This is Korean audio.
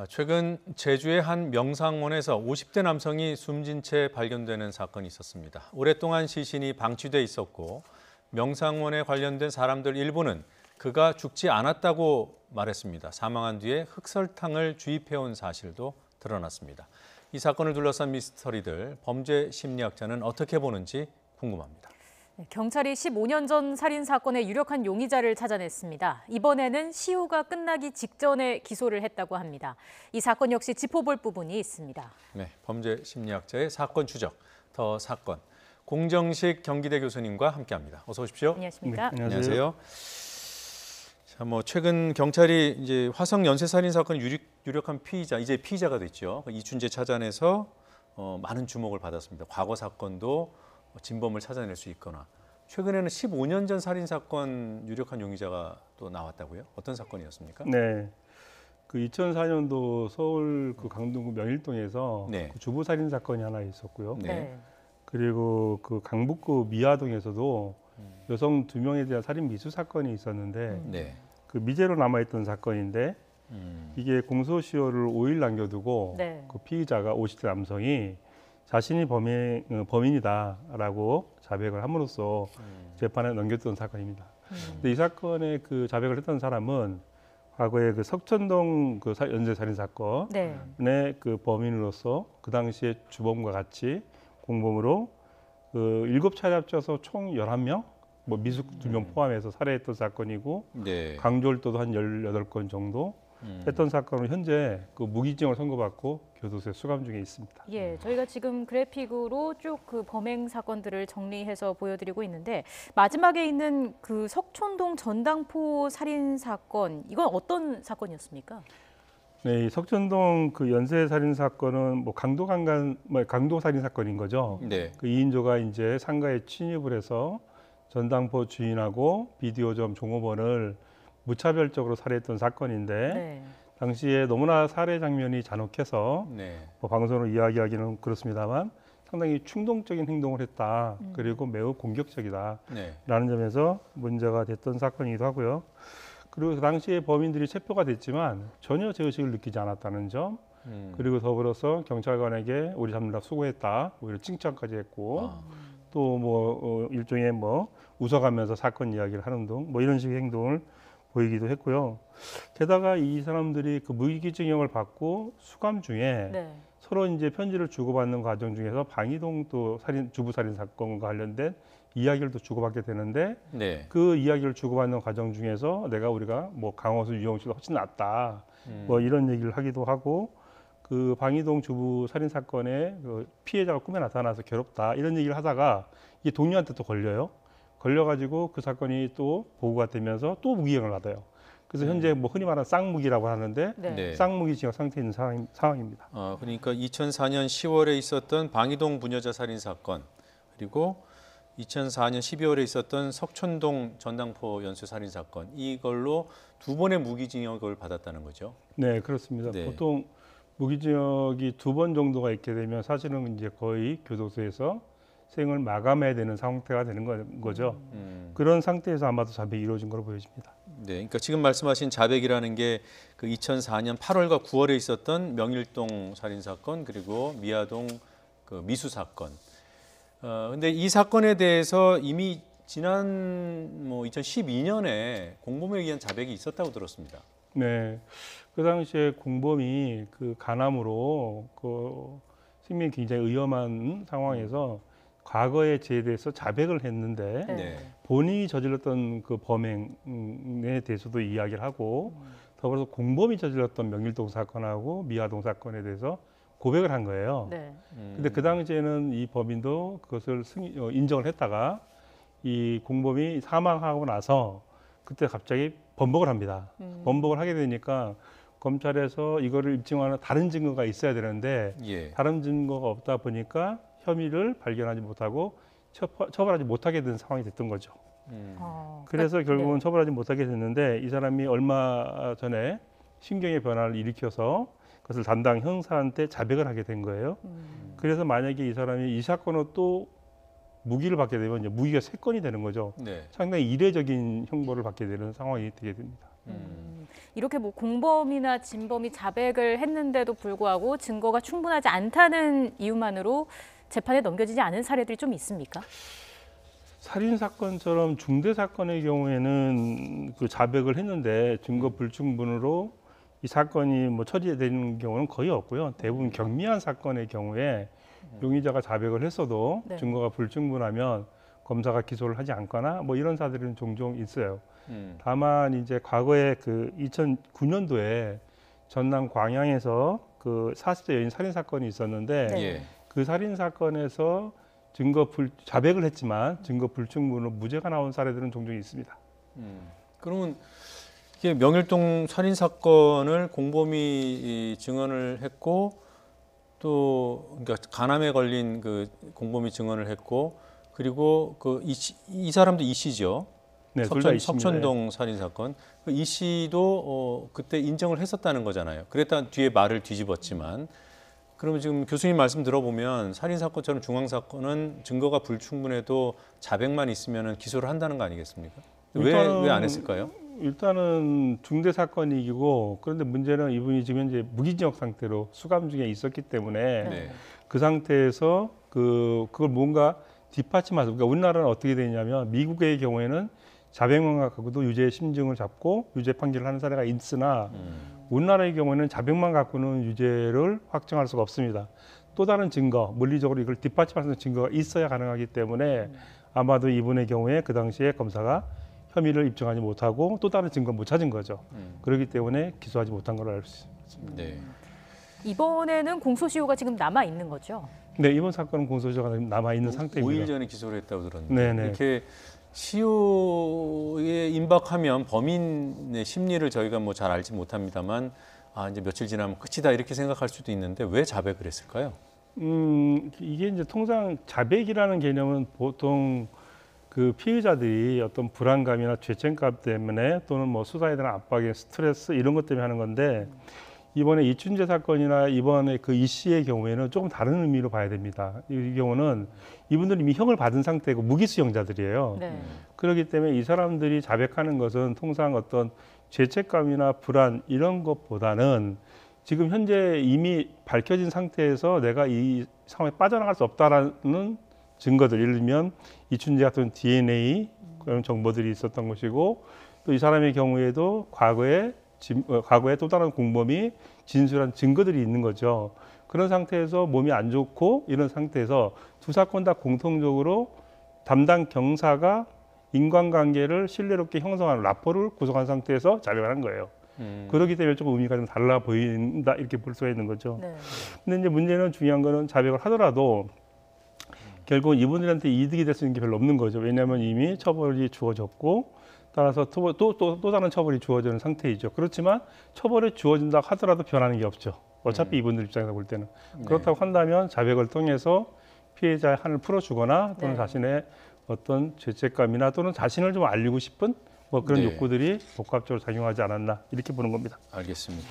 최근 제주의 한 명상원에서 50대 남성이 숨진 채 발견되는 사건이 있었습니다. 오랫동안 시신이 방치돼 있었고 명상원에 관련된 사람들 일부는 그가 죽지 않았다고 말했습니다. 사망한 뒤에 흑설탕을 주입해온 사실도 드러났습니다. 이 사건을 둘러싼 미스터리들, 범죄 심리학자는 어떻게 보는지 궁금합니다. 경찰이 15년 전 살인 사건의 유력한 용의자를 찾아냈습니다. 이번에는 시효가 끝나기 직전에 기소를 했다고 합니다. 이 사건 역시 짚어볼 부분이 있습니다. 네, 범죄 심리학자의 사건 추적, 더 사건. 공정식 경기대 교수님과 함께합니다. 어서 오십시오. 안녕하십니까? 네, 안녕하세요. 자, 최근 경찰이 이제 화성 연쇄 살인 사건 유력한 피의자, 이제 피의자가 됐죠. 이춘재 찾아내서 많은 주목을 받았습니다. 과거 사건도 진범을 찾아낼 수 있거나 최근에는 15년 전 살인 사건 유력한 용의자가 또 나왔다고요? 어떤 사건이었습니까? 네, 그 2004년도 서울 그 강동구 명일동에서 네. 그 주부 살인 사건이 하나 있었고요. 네. 그리고 그 강북구 미아동에서도 여성 2명에 대한 살인 미수 사건이 있었는데 네. 그 미제로 남아있던 사건인데 이게 공소시효를 5일 남겨두고 네. 그 피의자가 50대 남성이 자신이 범인이다라고 자백을 함으로써 재판에 넘겼던 사건입니다. 근데 이 사건에 그 자백을 했던 사람은 과거에 그 석천동 그 연쇄 살인 사건의 그 범인으로서 그 당시에 주범과 같이 공범으로 그 7차례 합쳐서 총 11명, 뭐 미숙 2명 포함해서 살해했던 사건이고 네. 강조월도도 한 18건 정도 했던 사건으로 현재 그 무기징역을 선고받고 교도소에 수감 중에 있습니다. 예, 저희가 지금 그래픽으로 쭉 그 범행 사건들을 정리해서 보여드리고 있는데 마지막에 있는 그 석촌동 전당포 살인 사건, 이건 어떤 사건이었습니까? 네, 이 석천동 그 연쇄 살인 사건은 뭐 강도 살인 사건인 거죠. 네. 그 2인조가 이제 상가에 침입을 해서 전당포 주인하고 비디오점 종업원을 무차별적으로 살해했던 사건인데 당시에 너무나 살해 장면이 잔혹해서 뭐 방송으로 이야기하기는 그렇습니다만 상당히 충동적인 행동을 했다. 그리고 매우 공격적이다라는 점에서 문제가 됐던 사건이기도 하고요. 그리고 그 당시에 범인들이 체포가 됐지만 전혀 죄의식을 느끼지 않았다는 점, 그리고 더불어서 경찰관에게 우리 잡느라 수고했다, 오히려 칭찬까지 했고 또 뭐 일종의 뭐 웃어가면서 사건 이야기를 하는 등 뭐 이런 식의 행동을 보이기도 했고요. 게다가 이 사람들이 그 무기징역을 받고 수감 중에 서로 이제 편지를 주고받는 과정 중에서 방이동 또 주부 살인 사건과 관련된 이야기를 또 주고받게 되는데 그 이야기를 주고받는 과정 중에서 우리가 뭐 강호수, 유영실보다 훨씬 낫다 뭐 이런 얘기를 하기도 하고 그 방이동 주부 살인 사건의 그 피해자가 꿈에 나타나서 괴롭다 이런 얘기를 하다가 이게 동료한테 또 걸려가지고 그 사건이 또 보고가 되면서 또 무기징역을 받아요. 그래서 현재 뭐 흔히 말하는 쌍무기라고 하는데 쌍무기징역 상태에 있는 상황입니다. 그러니까 2004년 10월에 있었던 방이동 부녀자 살인 사건, 그리고 2004년 12월에 있었던 석촌동 전당포 연쇄 살인 사건, 이걸로 2번의 무기징역을 받았다는 거죠. 네, 그렇습니다. 보통 무기징역이 2번 정도가 있게 되면 사실은 이제 거의 교도소에서 생을 마감해야 되는 상태가 되는 거죠. 그런 상태에서 아마도 자백이 이루어진 걸로 보여집니다. 네, 그러니까 지금 말씀하신 자백이라는 게 그 2004년 8월과 9월에 있었던 명일동 살인 사건, 그리고 미아동 그 미수 사건. 근데 이 사건에 대해서 이미 지난 2012년에 공범에 의한 자백이 있었다고 들었습니다. 네, 그 당시에 공범이 그 간암으로 그 생명이 굉장히 위험한 상황에서 과거에 죄에 대해서 자백을 했는데 본인이 저질렀던 그 범행에 대해서도 이야기를 하고 더불어서 공범이 저질렀던 명일동 사건하고 미아동 사건에 대해서 고백을 한 거예요. 근데 그 당시에는 이 범인도 그것을 인정을 했다가 이 공범이 사망하고 나서 그때 갑자기 번복을 합니다. 번복을 하게 되니까 검찰에서 이거를 입증하는 다른 증거가 있어야 되는데 다른 증거가 없다 보니까 혐의를 발견하지 못하고 처벌하지 못하게 된 상황이 됐던 거죠. 그래서 결국은 처벌하지 못하게 됐는데 이 사람이 얼마 전에 신경의 변화를 일으켜서 그것을 담당 형사한테 자백을 하게 된 거예요. 그래서 만약에 이 사람이 이 사건으로 또 무기를 받게 되면 이제 무기가 3건이 되는 거죠. 상당히 이례적인 형벌을 받게 되는 상황이 되게 됩니다. 이렇게 뭐 공범이나 진범이 자백을 했는데도 불구하고 증거가 충분하지 않다는 이유만으로 재판에 넘겨지지 않은 사례들이 좀 있습니까? 살인 사건처럼 중대 사건의 경우에는 그 자백을 했는데 증거 불충분으로 이 사건이 뭐 처리되는 경우는 거의 없고요. 대부분 경미한 사건의 경우에 용의자가 자백을 했어도 네. 증거가 불충분하면 검사가 기소를 하지 않거나 뭐 이런 사들은 종종 있어요. 다만 이제 과거에 그 2009년도에 전남 광양에서 그 40대 여인 살인 사건이 있었는데 네. 예. 그 살인 사건에서 자백을 했지만 증거 불충분으로 무죄가 나온 사례들은 종종 있습니다. 그러면 이게 명일동 살인 사건을 공범이 증언을 했고 또 그러니까 간암에 걸린 그 공범이 증언을 했고 그리고 그 이 사람도 이 씨죠. 네, 둘다 있습니다. 석천동 살인 사건. 이 씨도 그때 인정을 했었다는 거잖아요. 그랬다 뒤에 말을 뒤집었지만 그러면 지금 교수님 말씀 들어보면 살인 사건처럼 중앙 사건은 증거가 불충분해도 자백만 있으면 기소를 한다는 거 아니겠습니까? 왜 안 했을까요? 일단은 중대 사건이고 그런데 문제는 이분이 지금 현재 무기징역 상태로 수감 중에 있었기 때문에 네. 그 상태에서 그걸 뭔가 뒷받침해서 그러니까 우리나라는 어떻게 되냐면 미국의 경우에는 자백만 갖고도 유죄 심증을 잡고 유죄 판결을 하는 사례가 있으나 우리나라의 경우에는 자백만 갖고는 유죄를 확정할 수가 없습니다. 또 다른 증거, 물리적으로 이걸 뒷받침할 수 있는 증거가 있어야 가능하기 때문에 아마도 이분의 경우에 그 당시에 검사가 혐의를 입증하지 못하고 또 다른 증거 못 찾은 거죠. 그렇기 때문에 기소하지 못한 걸로 알고 있습니다. 네. 이번에는 공소시효가 지금 남아 있는 거죠? 네, 이번 사건은 공소시효가 남아 있는 상태입니다. 5일 전에 기소를 했다고 들었는데 네네. 이렇게 시효에 임박하면 범인의 심리를 저희가 뭐 잘 알지 못합니다만 이제 며칠 지나면 끝이다 이렇게 생각할 수도 있는데 왜 자백을 했을까요? 이게 이제 통상 자백이라는 개념은 보통 그 피의자들이 어떤 불안감이나 죄책감 때문에 또는 뭐 수사에 대한 압박의 스트레스 이런 것 때문에 하는 건데 이번에 이춘재 사건이나 이번에 그 이 씨의 경우에는 조금 다른 의미로 봐야 됩니다. 이 경우는 이분들이 이미 형을 받은 상태고 무기수용자들이에요. 네. 그렇기 때문에 이 사람들이 자백하는 것은 통상 어떤 죄책감이나 불안 이런 것보다는 지금 현재 이미 밝혀진 상태에서 내가 이 상황에 빠져나갈 수 없다라는 증거들, 예를 들면 이춘재 같은 DNA 그런 정보들이 있었던 것이고 또 이 사람의 경우에도 과거에 또 다른 공범이 진술한 증거들이 있는 거죠. 그런 상태에서 몸이 안 좋고 이런 상태에서 두 사건 다 공통적으로 담당 경사가 인간관계를 신뢰롭게 형성하는 라포를 구성한 상태에서 자백을 한 거예요. 그렇기 때문에 조금 의미가 좀 달라 보인다 이렇게 볼 수가 있는 거죠. 네. 근데 이제 문제는 중요한 거는 자백을 하더라도 결국 이분들한테 이득이 될 수 있는 게 별로 없는 거죠. 왜냐하면 이미 처벌이 주어졌고 따라서 또 다른 처벌이 주어지는 상태이죠. 그렇지만 처벌이 주어진다 하더라도 변하는 게 없죠. 어차피 이분들 입장에서 볼 때는. 그렇다고 한다면 자백을 통해서 피해자의 한을 풀어주거나 또는 네. 자신의 어떤 죄책감이나 또는 자신을 좀 알리고 싶은 뭐 그런 네. 욕구들이 복합적으로 작용하지 않았나 이렇게 보는 겁니다. 알겠습니다.